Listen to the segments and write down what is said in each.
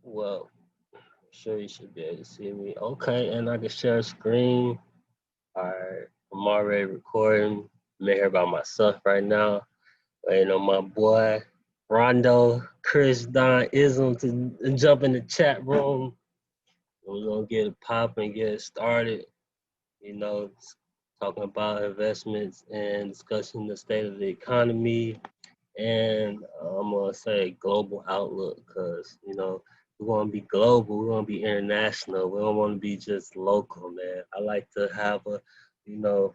Well, I'm sure you should be able to see me. Okay, and I can share screen. All right, I'm already recording. I'm in here by myself right now. Waiting on my boy Rondo, Chris Donchito Ism to jump in the chat room. We're gonna get it popping, get it started. You know, talking about investments and discussing the state of the economy and I'm gonna say global outlook because we want to be global, we want to be international, we don't want to be just local, man. I like to have a, you know,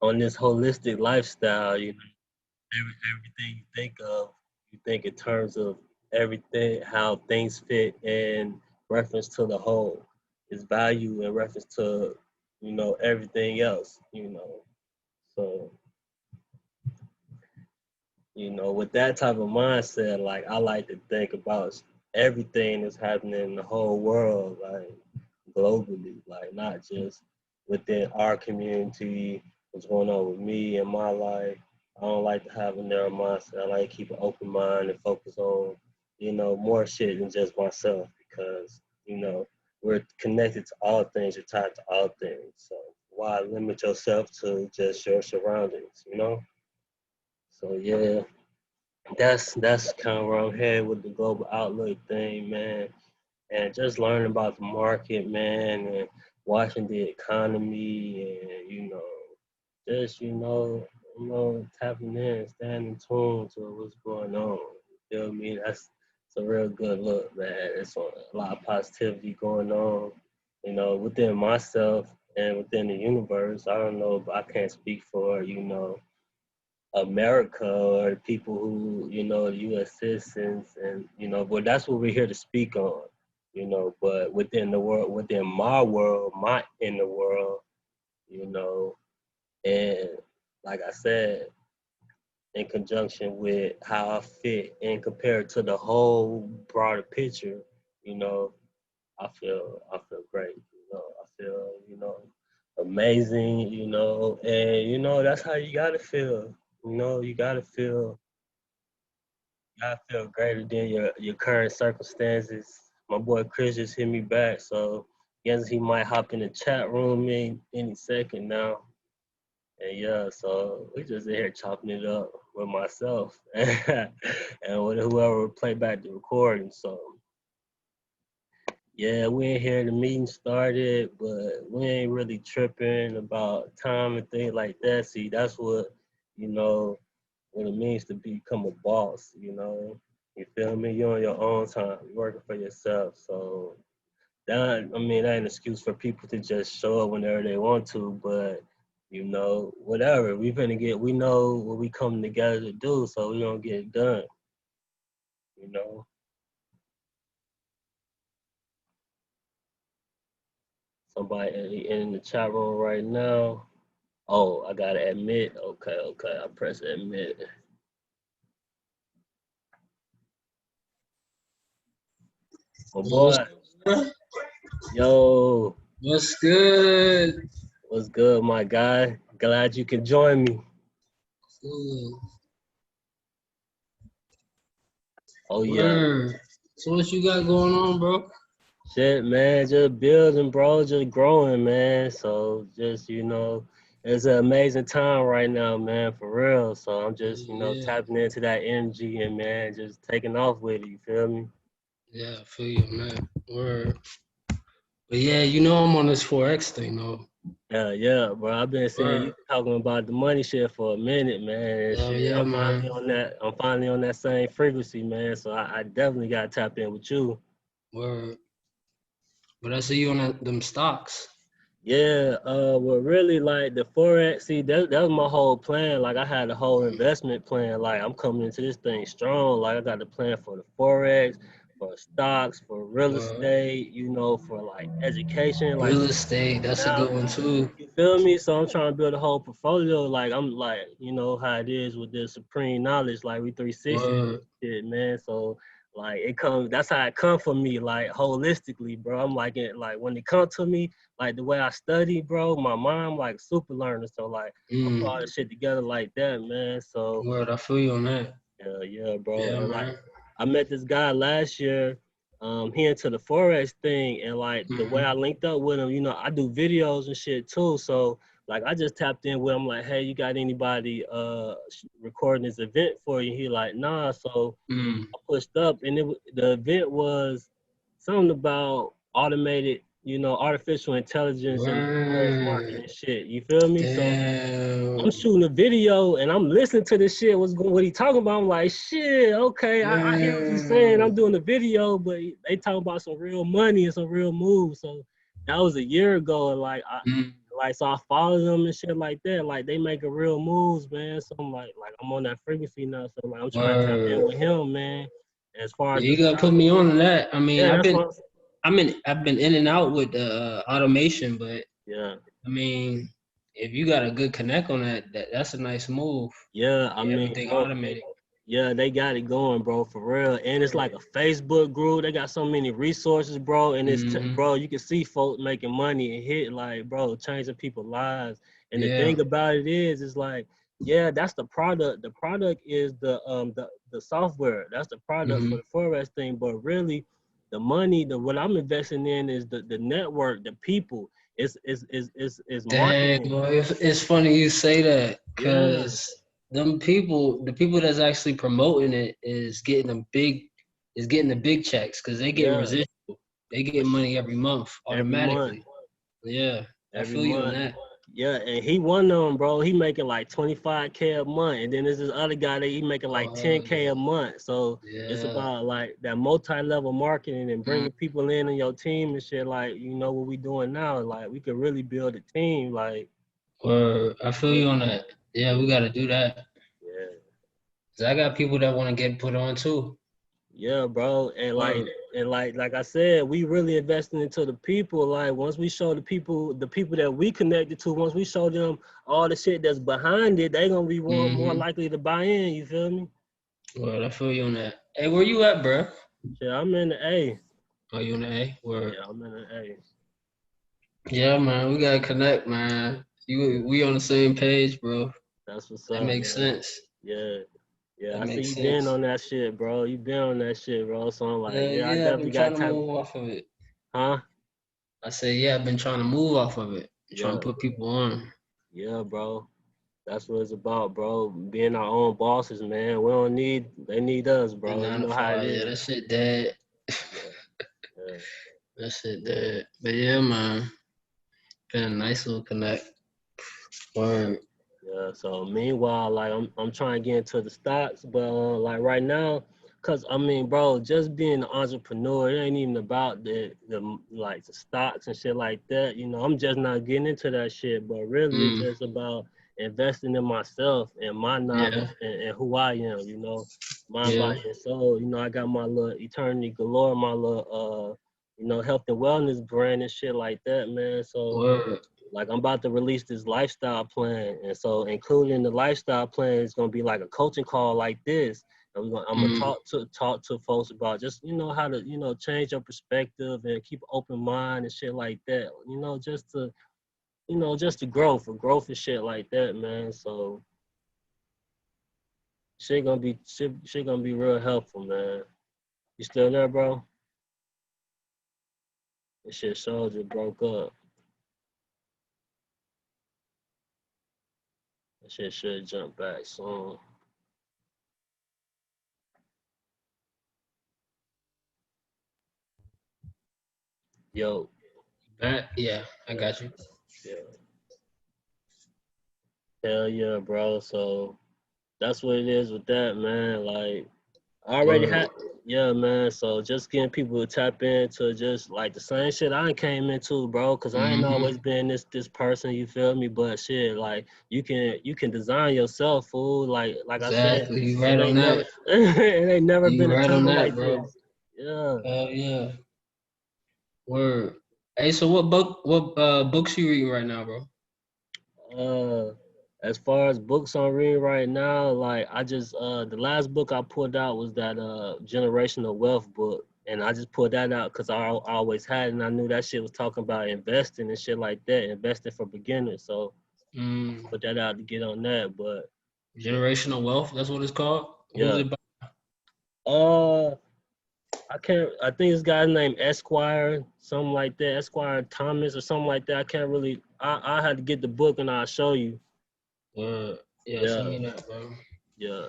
on this holistic lifestyle. Everything you think of, you think in terms of everything, how things fit in reference to the whole. Its value in reference to everything else. So with that type of mindset, like I like to think about everything that's happening in the whole world, like globally, like not just within our community, what's going on with me and my life. I don't like to have a narrow mindset. I like to keep an open mind and focus on, more shit than just myself because, we're connected to all things, you're tied to all things. So why limit yourself to just your surroundings? So yeah, that's kind of where I'm headed with the global outlook thing, man, and just learning about the market, man, and watching the economy, and just tapping in, staying in tune to what's going on. You feel me? It's a real good look, man. It's a lot of positivity going on, within myself and within the universe. I don't know, but I can't speak for America or people who, U.S. citizens, and but that's what we're here to speak on, But within the world, within my world, my inner world, you know, and like I said, in conjunction with how I fit and compared to the whole broader picture, you know, I feel great, I feel, amazing, and that's how you gotta feel. You gotta feel greater than your current circumstances. My boy Chris just hit me back, so guess he might hop in the chat room any second now. And yeah, so we just in here chopping it up with myself and with whoever will play back the recording. So yeah, we ain't here. The meeting started, but we ain't really tripping about time and things like that. See, that's you know, what it means to become a boss. You feel me? You're on your own time. You're working for yourself. So that ain't an excuse for people to just show up whenever they want to, but whatever. We know what we come together to do, so we don't get it done, you know. Somebody in the chat room right now. Oh, I gotta admit. Okay. I press admit. My Yo, what's boy, good? yo, What's good? what's good, my guy? Glad you can join me. Good. Oh yeah, Word. So what you got going on, bro? shit, man, just building, bro, just growing, man. So just it's an amazing time right now, man, for real. So I'm just Yeah, tapping into that energy and man, just taking off with it. You feel me? yeah, I feel you, man. Word. But yeah, I'm on this Forex thing, though. Yeah, bro. I've been seeing you Word. talking about the money shit for a minute, man. And Yeah, shit, yeah, I'm finally man. on that. I'm finally on that same frequency, man. So I definitely got to tap in with you. Word. But I see you on them stocks. Yeah, well, really, like the forex. See, that was my whole plan. Like, I had a whole investment plan. Like, I'm coming into this thing strong. Like, I got the plan for the forex, for stocks, for real Word. estate. For like education, like Real for estate, that's a now. good one too. You feel me? So I'm trying to build a whole portfolio. Like, I'm like, how it is with the supreme knowledge. Like, we 360 Word. shit, man. So like, it comes. That's how it come for me. Like, holistically, bro. I'm like it. Like, when it comes to me, like the way I study, bro, my mind like super learner. So like I put all Mm. this shit together like that, man. So Word, I feel you on that. yeah, bro. Yeah, And like man. I met this guy last year. He into the forex thing, and like the way I linked up with him, you know, I do videos and shit too. So like I just tapped in with him, like, hey, you got anybody recording this event for you? He like, nah. So I pushed up, and the event was something about automated, you know, artificial intelligence in the forex market Word. and shit. You feel me? So I'm Damn. shooting a video and I'm listening to this shit. What he talking about? I'm like, shit, okay, I hear what he's saying. Damn. I'm doing the video, but they talking about some real money and some real moves. So that was a year ago, and so I follow them and shit like that. Like they making real moves, man. So I'm like I'm on that frequency now. So like I'm trying to tap in Word. with him, man. As far as Yeah, the you gotta stock put me on shit, to that. I mean, yeah, that's what. I've been in and out with automation, but Yeah, I mean, if you got a good connect on that's a nice move. yeah. I Get mean, everything bro. automated. Yeah, they got it going, bro, for real. And it's like a Facebook group. They got so many resources, bro. And Mm-hmm. bro, you can see folks making money and hit like, bro, changing people's lives. And the Yeah. thing about it is like, yeah, that's the product. The product is the software. That's the product Mm-hmm. for the forex thing. But really, the money, what I'm investing in is the network, the people. It's Dang, marketing. boy, it's funny you say that, Yeah, cause the people that's actually promoting it is getting the big checks, cause they get yeah, residual. They for get sure. money every month Every month. automatically. Yeah, I Every feel you on month. that. Yeah, and he one of them, bro. He making like 25K a month, and then there's this other guy that he making like Oh hell 10K yeah, a month. So it's yeah. about like that multi-level marketing and Mm. bringing people in on your team and shit. Like you know what we doing now. Like we could really build a team. Like Or I feel yeah, you on that. Yeah, we got to do that. yeah. 'Cause I got people that want to get put on too. Yeah, bro. Or And like I said, we really investing into the people. Like once we show the people that we connected to, once we show them all the shit that's behind it, they gonna be more mm-hmm. likely to buy in. You feel me? Well, I feel you on that. Hey, where you at, bro? Shit, I'm in the A. Are you in the A? Where? Yeah, I'm in the A. Yeah, man, we gotta connect, man. We on the same page, bro. That's what's That up, makes man. sense. Yeah. Yeah, That I see makes you been sense. on that shit, bro. You been on that shit, bro. So I'm like, Yeah, yeah, I yeah, I've been definitely trying got to type, move off of it. huh? I said, yeah, I've been trying to move off of it. Trying to Yeah, put people on. yeah, bro. That's what it's about, bro. Being our own bosses, man. We don't need, they need us, And bro. You nine to know how it five, yeah, is. that shit dead. Yeah, yeah, That shit dead. But yeah, man, been a nice little connect. Word. yeah. So meanwhile, like I'm trying to get into the stocks, but like right now, cause I mean, bro, just being an entrepreneur, it ain't even about the like the stocks and shit like that. You know, I'm just not getting into that shit, but really it's Mm, just about investing in myself and my yeah, knowledge and who I am. You know, mind, yeah. body, and soul. You know, I got my little Eternity Galore, my little you know, health and wellness brand and shit like that, man. So Word. like I'm about to release this lifestyle plan, and so including the lifestyle plan is gonna be like a coaching call like this. And I'm gonna Mm, talk to folks about just you know how to you know change your perspective and keep an open mind and shit like that. You know just to you know just to grow for growth and shit like that, man. So shit gonna be real helpful, man. You still there, bro? This shit soldier broke up. That shit should jump back soon. Yo, yeah, I got you. yeah, hell yeah, bro. So that's what it is with that, man. Like I already Word. had, yeah, man. So just getting people to tap into just like the same shit I came into, bro. Cause I ain't Mm-hmm. always been this person, you feel me? But shit, like you can design yourself, fool. Like I said, Exactly. You it right on ain't never that. it ain't never been You a right on time that, like bro. this. Yeah. Hell yeah. Word. Hey, so what books you reading right now, bro? Uh, as far as books I'm reading right now, like I just the last book I put out was that generational wealth book, and I just put that out because I always had it, and I knew that shit was talking about investing and shit like that, investing for beginners. So Mm, put that out to get on that. But Generational Wealth, that's what it's called. Who's yeah, it by? Uh, I can't. I think this guy's name Esquire, something like that. Esquire Thomas or something like that. I can't really. I had to get the book and I'll show you. Yeah, send Yeah, me that, bro. yeah.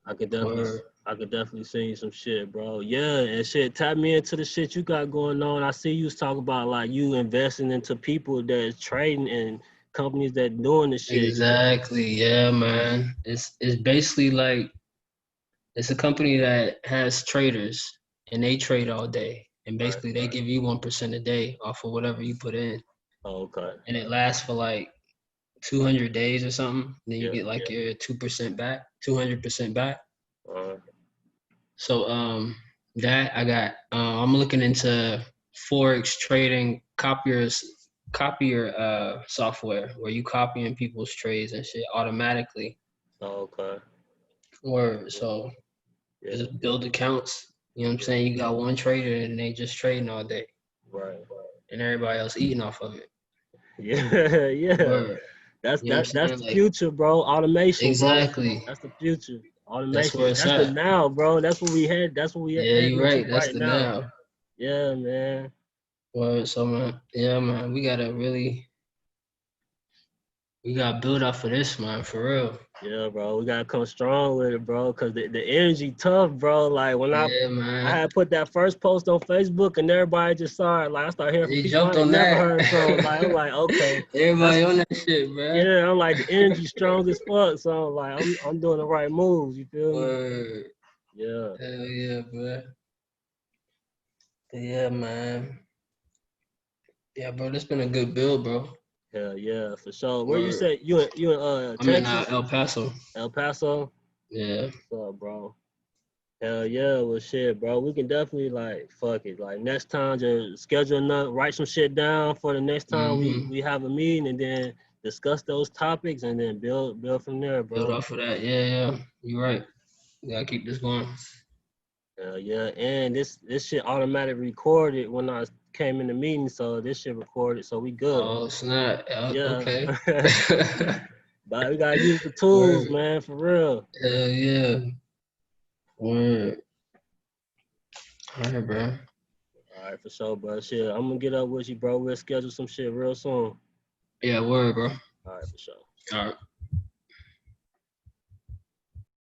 I could definitely. Word. I could definitely send you some shit, bro. Yeah, and shit. Tap me into the shit you got going on. I see you was talking about like you investing into people that's trading and companies that doing the shit. You know. Exactly. Yeah, man. It's basically like it's a company that has traders and they trade all day. And Right. basically they give you 1% a day off of whatever you put in. Oh, okay. And it lasts for like 200 days or something. Then you Yeah. get like your 2% back, 200% back. Uh, So that I got I'm looking into forex trading copier software where you copying people's trades and shit automatically. oh, okay. Or so Yeah. just build accounts. You know what I'm saying? You got one trader and they just trading all day Right. and everybody else eating off of it. Yeah. Yeah. Word. That's You know what I'm that's saying? the Like future, bro. Automation, bro. exactly. That's the future. That's where Automation. it's That's the at. now, bro. That's what we had. That's what we Yeah, heading you're into right. That's right the now. now. Yeah, man. Word. So man, yeah, man, we gotta build off of this, man, for real. Yeah, bro. We gotta come strong with it, bro. Cause the energy tough, bro. Like when Yeah, I man. had put that first post on Facebook and everybody just saw it. Like I started hearing from They people I jumped ain't on never that. heard from. Like I'm like, okay, that's Everybody on that shit, bruh. yeah. I'm like the energy strong as fuck. So I'm like I'm doing the right moves. You feel me? Word. Yeah. Hell yeah, bruh. Yeah, man. Yeah, bro, this been a good build, bro. Hell yeah, for sure. Where you Word. say you in I'm in Texas, El Paso. El Paso? Yeah. What's up, bro? Hell yeah, well shit, bro. We can definitely like fuck it. Like next time, just schedule another, write some shit down for the next time Mm-hmm. we have a meeting and then discuss those topics and then build from there, Build bro. off of that. Yeah, yeah. You're right. We gotta keep this going. Hell yeah, and this shit automatic recorded when I came in the meeting, so this shit recorded, so we good. Oh snap. Yeah. Okay. But we gotta use the tools, Word. man, for real. Hell yeah. Word. All right, bro. All right, for sure, bro. Shit, I'm gonna get up with you, bro. We'll schedule some shit real soon. Yeah, word, bro. All right, for sure. All right.